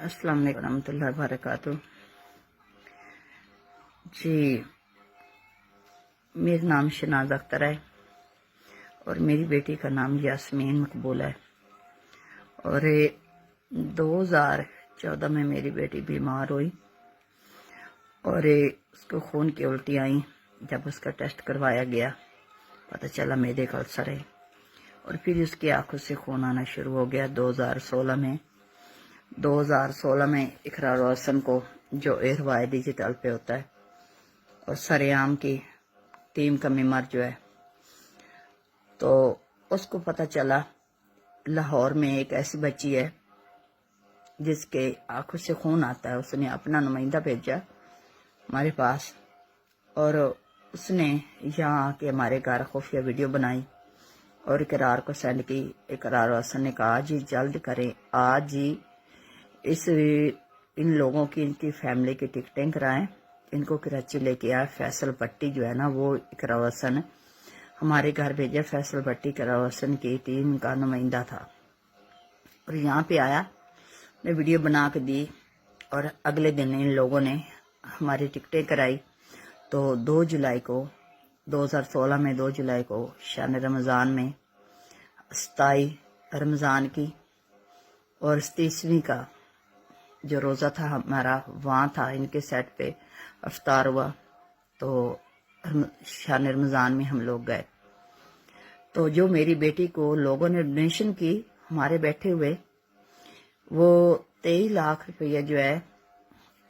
अस्सलाम वालेकुम रहमतुल्लाहि व बरकातुहू। जी, मेरा नाम शनाज अख्तर है और मेरी बेटी का नाम यास्मीन मकबूल है। और 2014 में मेरी बेटी बीमार हुई और उसको खून की उल्टी आई। जब उसका टेस्ट करवाया गया पता चला मैदे का अल्सर है और फिर उसकी आंखों से खून आना शुरू हो गया। 2016 में इकरार रोशन को जो एयरवाई डिजिटल पे होता है और सरेआम की टीम का मेंबर जो है, तो उसको पता चला लाहौर में एक ऐसी बच्ची है जिसके आंखों से खून आता है। उसने अपना नुमाइंदा भेजा हमारे पास और उसने यहाँ आके हमारे घर खुफिया वीडियो बनाई और इकरार को सेंड की। इकरार रोशन ने कहा जी जल्द करें, आज ही इन लोगों की, इनकी फैमिली की टिकटें कराएं, इनको कराची लेके आए। फैसल भट्टी जो है ना, वो इकरार रोशन हमारे घर भेजा। फैसल भट्टी इकरार रोशन की टीम का नुमाइंदा था और यहाँ पे आया, ने वीडियो बना के दी और अगले दिन इन लोगों ने हमारी टिकटें कराई। तो 2 जुलाई को 2016 में 2 जुलाई को शान रमज़ान में 27 रमज़ान की और 30वीं का जो रोज़ा था हमारा, वहाँ था इनके सेट पे अफ्तार हुआ। तो शान रमज़ान में हम लोग गए। तो जो मेरी बेटी को लोगों ने डोनेशन की हमारे बैठे हुए, वो 23 लाख रुपया जो है,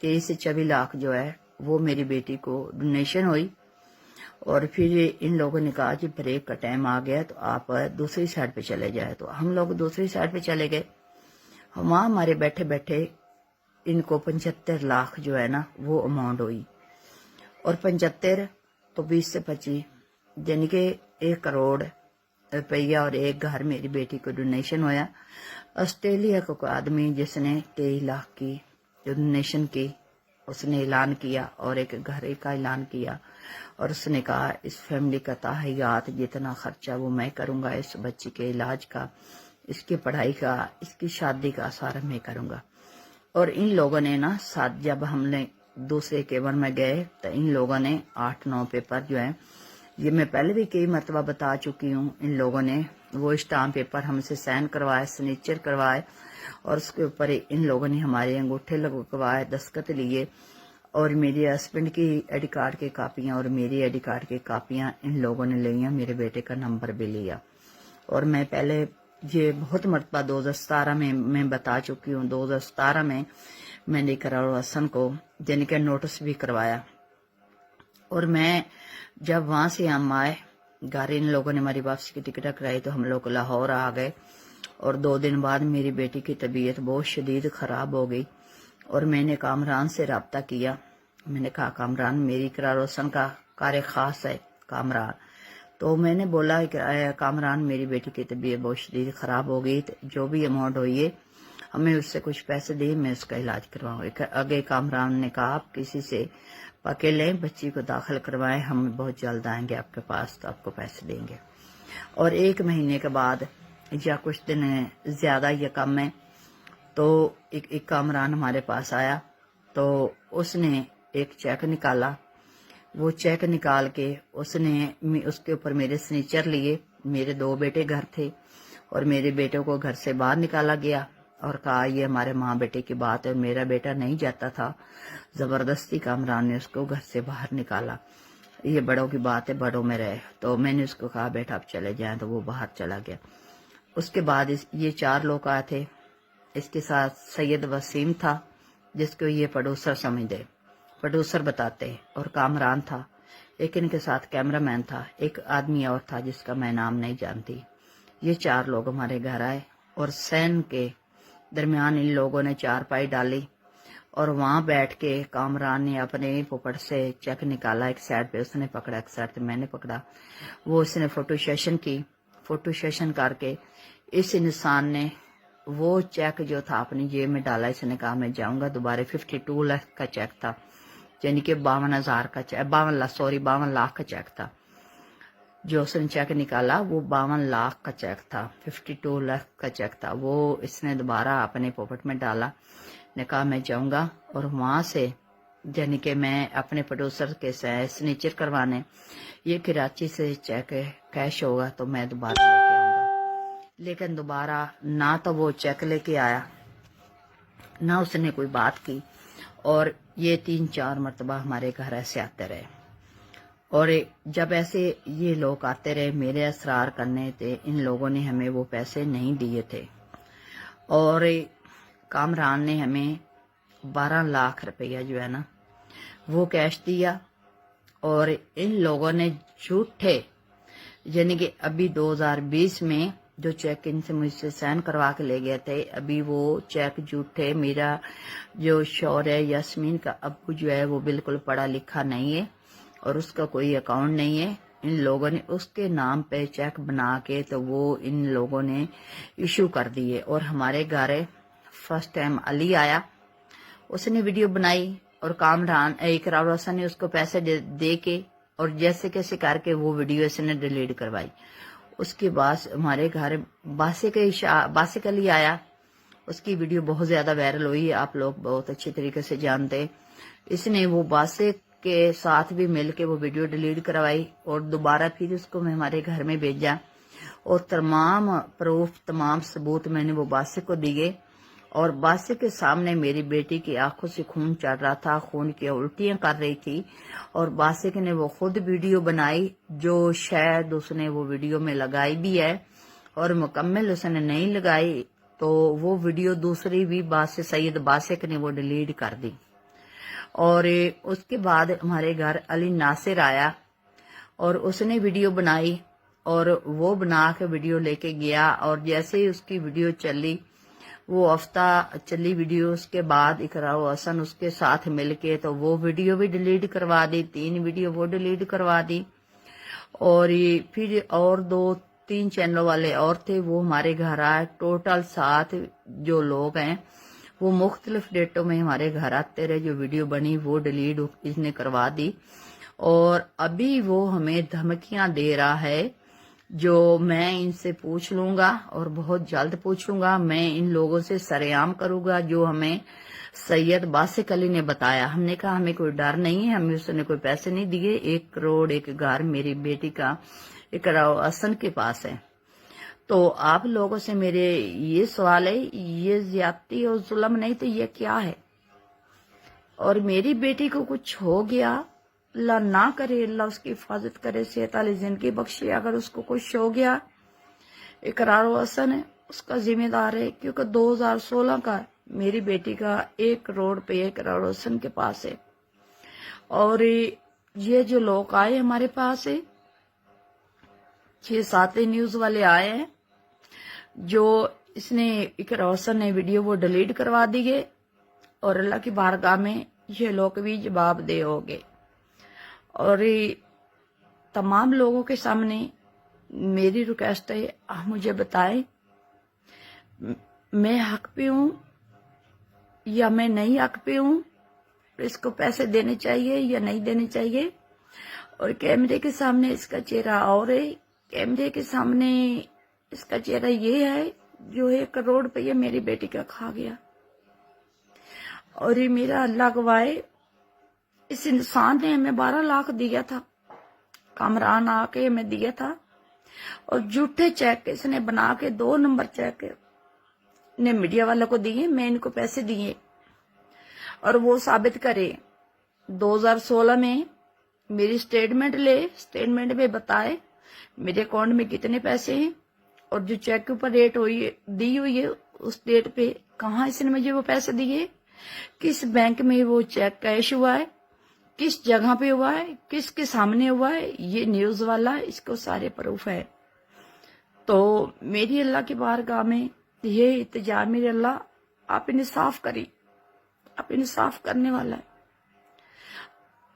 23 से 24 लाख जो है, वो मेरी बेटी को डोनेशन हुई। और फिर इन लोगों ने कहा कि ब्रेक का टाइम आ गया तो आप दूसरी साइड पे चले जाए। तो हम लोग दूसरी साइड पे चले गए। वहाँ हमारे बैठे बैठे इनको 75 लाख जो है ना, वो अमाउंट हुई। और 75 तो 20 से 25 यानी कि 1 करोड़ रुपया और एक घर मेरी बेटी को डोनेशन होया। ऑस्ट्रेलिया को आदमी जिसने 23 लाख की डोनेशन की, उसने ऐलान किया और एक घर का ऐलान किया और उसने कहा इस फैमिली का ताहियात जितना खर्चा वो मैं करूँगा, इस बच्ची के इलाज का, इसकी पढ़ाई का, इसकी शादी का सारा मैं करूँगा। और इन लोगों ने ना साथ, जब हमने दूसरे केवर में गए तो इन लोगों ने 8-9 पेपर जो है, ये मैं पहले भी कई मरतबा बता चुकी हूँ, इन लोगों ने वो स्टाम्प पेपर हमसे साइन करवाए, सिग्नेचर करवाए और उसके ऊपर इन लोगों ने हमारे अंगूठे लगवाए, दस्तखत लिए और मेरे हस्बैंड की आईडी कार्ड की कापियाँ और मेरी आईडी कार्ड की कापियाँ इन लोगों ने लिया। मेरे बेटे का नंबर भी लिया। और मैं पहले ये बहुत मरतबा 2017 में मैं बता चुकी हूँ। 2017 में मैंने इकरार रोशन को यानी कि नोटिस भी करवाया। और मैं जब वहाँ से हम आए घर, इन लोगों ने हमारी वापसी की टिकट कराई तो हम लोग लाहौर आ गए। और 2 दिन बाद मेरी बेटी की तबीयत बहुत शदीद ख़राब हो गई और मैंने कामरान से रब्ता किया। मैंने कहा कामरान, मेरी इकरार रोशन का कार्य ख़ास है कामरान। तो मैंने बोला कामरान, मेरी बेटी की तबीयत बहुत शदीद ख़राब हो गई, तो जो भी अमाउंट हुई है हमें उससे कुछ पैसे दिए, मैं उसका इलाज करवाऊँ। आगे कामरान ने कहा आप किसी से पके लें, बच्ची को दाखिल करवाएं, हम बहुत जल्द आएंगे आपके पास तो आपको पैसे देंगे। और 1 महीने के बाद या कुछ दिन ज़्यादा या कम है तो एक कामरान हमारे पास आया तो उसने एक चेक निकाला। वो चेक निकाल के उसने उसके ऊपर मेरे सिग्नेचर लिए। मेरे 2 बेटे घर थे और मेरे बेटे को घर से बाहर निकाला गया और कहा ये हमारे माँ बेटे की बात है। मेरा बेटा नहीं जाता था, ज़बरदस्ती कामरान ने उसको घर से बाहर निकाला। ये बड़ों की बात है, बड़ों में रहे। तो मैंने उसको कहा बेटा आप चले जाएं, तो वो बाहर चला गया। उसके बाद ये 4 लोग आए थे। इसके साथ सैयद वसीम था जिसको ये प्रोड्यूसर समझते, प्रोड्यूसर बताते, और कामरान था। एक इनके साथ कैमरामैन था, एक आदमी और था जिसका मैं नाम नहीं जानती। ये 4 लोग हमारे घर आए और सैन के दरमियान इन लोगों ने चारपाई डाली और वहाँ बैठ के कामरान ने अपने पोपट से चेक निकाला। एक साइड पे उसने पकड़ा, एक साइड पे मैंने पकड़ा। वो उसने फोटो सेशन की। फोटो सेशन करके इस इंसान ने वो चेक जो था अपनी जेब में डाला। इसने कहा मैं जाऊंगा दोबारा। 52 लाख का चेक था, यानी कि 52,000 का चेक, 52 लाख का चेक था। जो उसने चेक निकाला वो 52 लाख का चेक था, 52 लाख का चेक था। वो इसने दोबारा अपने पॉकेट में डाला। ने कहा मैं जाऊंगा और वहां से यानी कि मैं अपने प्रोड्यूसर के सिग्नेचर करवाने, ये कराची से चेक कैश होगा तो मैं दोबारा लेके आऊंगा। लेकिन दोबारा ना तो वो चेक लेके आया, ना उसने कोई बात की, और ये 3-4 मरतबा हमारे घर ऐसे आते रहे। और जब ऐसे ये लोग आते रहे, मेरे असरार करने थे, इन लोगों ने हमें वो पैसे नहीं दिए थे। और कामरान ने हमें 12 लाख रुपया जो है ना वो कैश दिया। और इन लोगों ने झूठे, यानी कि अभी 2020 में जो चेक इनसे मुझसे साइन करवा के ले गए थे, अभी वो चेक झूठे। मेरा जो शौहर है यास्मीन का अब्बू जो है वो बिल्कुल पढ़ा लिखा नहीं है और उसका कोई अकाउंट नहीं है। इन लोगों ने उसके नाम पे चेक बना के तो वो इन लोगों ने इशू कर दिए। और हमारे घर फर्स्ट टाइम अली आया, उसने वीडियो बनाई और कामरान इकरार हसन ने उसको पैसे दे के और जैसे कैसे करके वो वीडियो इसने डिलीट करवाई। उसके बाद हमारे घर बासिक अली आया, उसकी वीडियो बहुत ज्यादा वायरल हुई, आप लोग बहुत अच्छे तरीके से जानते। इसने वो बासिक के साथ भी मिलके वो वीडियो डिलीट करवाई और दोबारा फिर उसको मैं हमारे घर में भेजा और तमाम प्रूफ, तमाम सबूत मैंने वो बासिक को दिए। और बासिक के सामने मेरी बेटी की आंखों से खून चढ़ रहा था, खून की उल्टियां कर रही थी। और बासिक ने वो खुद वीडियो बनाई जो शायद उसने वो वीडियो में लगाई भी है और मुकम्मल उसने नहीं लगाई, तो वो वीडियो दूसरी भी सैयद बासिक ने वो डिलीट कर दी। और उसके बाद हमारे घर अली नासिर आया और उसने वीडियो बनाई और वो बना के वीडियो लेके गया। और जैसे ही उसकी वीडियो चली, वो हफ्ता चली वीडियो, उसके बाद इकरार हसन उसके साथ मिलके तो वो वीडियो भी डिलीट करवा दी, 3 वीडियो वो डिलीट करवा दी। और फिर और 2-3 चैनल वाले और थे, वो हमारे घर आए। टोटल 7 जो लोग हैं वो मुख्तलिफ डेटों में हमारे घर आते रहे। जो वीडियो बनी वो डिलीट इसने करवा दी और अभी वो हमें धमकियां दे रहा है, जो मैं इनसे पूछ लूंगा और बहुत जल्द पूछूंगा। मैं इन लोगों से सरेआम करूंगा जो हमें सैयद बासिक अली ने बताया। हमने कहा हमें कोई डर नहीं है, हमें उसने कोई पैसे नहीं दिए। 1 करोड़ एक घर मेरी बेटी का इकरार हसन के पास है। तो आप लोगों से मेरे ये सवाल है, ये ज्यादती और जुल्म नहीं तो ये क्या है? और मेरी बेटी को कुछ हो गया, अल्लाह ना करे, अल्लाह उसकी हिफाजत करे, सेहत वाली जिंदगी बख्शे। अगर उसको कुछ हो गया, इकरार हसन है उसका जिम्मेदार है, क्योंकि 2016 का मेरी बेटी का 1 करोड़ रुपये इकरार हसन के पास है। और ये जो लोग आए हमारे पास है, 6-7 न्यूज वाले आए हैं, जो इसने इकरार हसन ने वीडियो वो डिलीट करवा दिए और अल्लाह की बारगाह में ये लोग भी जवाब दे होगे। और तमाम लोगों के सामने मेरी रिक्वेस्ट है, आप मुझे बताएं मैं हक पे हूं या मैं नहीं हक पे हूं, इसको पैसे देने चाहिए या नहीं देने चाहिए। और कैमरे के सामने इसका चेहरा और है, कैमरे के सामने इसका चेहरा ये है जो 1 करोड़ रुपये मेरी बेटी का खा गया। और ये मेरा अल्लाह गवाए, इस इंसान ने हमें 12 लाख दिया था, कामरान आके हमें दिया था और झूठे चेक इसने बना के 2 नंबर चेक ने मीडिया वालों को दिए, मैं इनको पैसे दिए। और वो साबित करे 2016 में मेरी स्टेटमेंट ले, स्टेटमेंट में बताए मेरे अकाउंट में कितने पैसे हैं और जो चेक के ऊपर डेट दी हुई है उस डेट पे कहाँ इसने मुझे वो पैसे दिए, किस बैंक में वो चेक कैश हुआ है, किस जगह पे हुआ है, किसके सामने हुआ है, ये न्यूज वाला इसको सारे प्रूफ है। तो मेरी अल्लाह की बारगाह में ये इल्तिजा, मेरे अल्लाह आप इन्हें साफ करी, आप इन्हें साफ करने वाला है।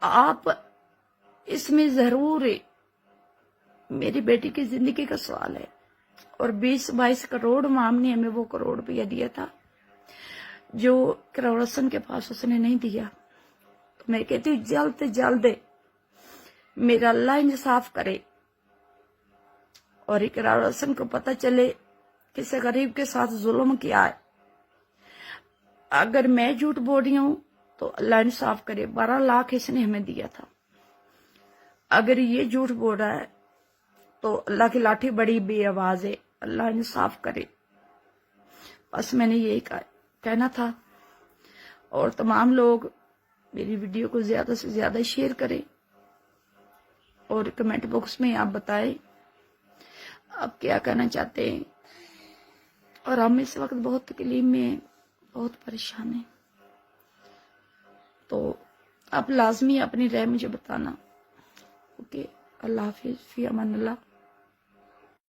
आप इसमें जरूर मेरी बेटी की जिंदगी का सवाल है। और 20-22 करोड़ माम ने हमें वो करोड़ रुपया दिया था जो इकरार हसन के पास उसने नहीं दिया। तो मैं कहती हूँ जल्द से जल्द मेरा अल्लाह इंसाफ करे और इकरार हसन को पता चले किसी गरीब के साथ जुल्म किया है। अगर मैं झूठ बोल रही हूँ तो अल्लाह इंसाफ करे, 12 लाख इसने हमें दिया था। अगर ये झूठ बोल रहा है तो अल्लाह की लाठी बड़ी बेआवाज है, अल्लाह इंसाफ करे। बस मैंने यही कहना था। और तमाम लोग मेरी वीडियो को ज्यादा से ज्यादा शेयर करें और कमेंट बॉक्स में आप बताएं आप क्या कहना चाहते हैं। और हम इस वक्त बहुत तकलीफ में हैं, बहुत परेशान हैं, तो आप लाजमी अपनी राय मुझे बताना। ओके, अल्लाह हाफिज, फी अमान अल्लाह।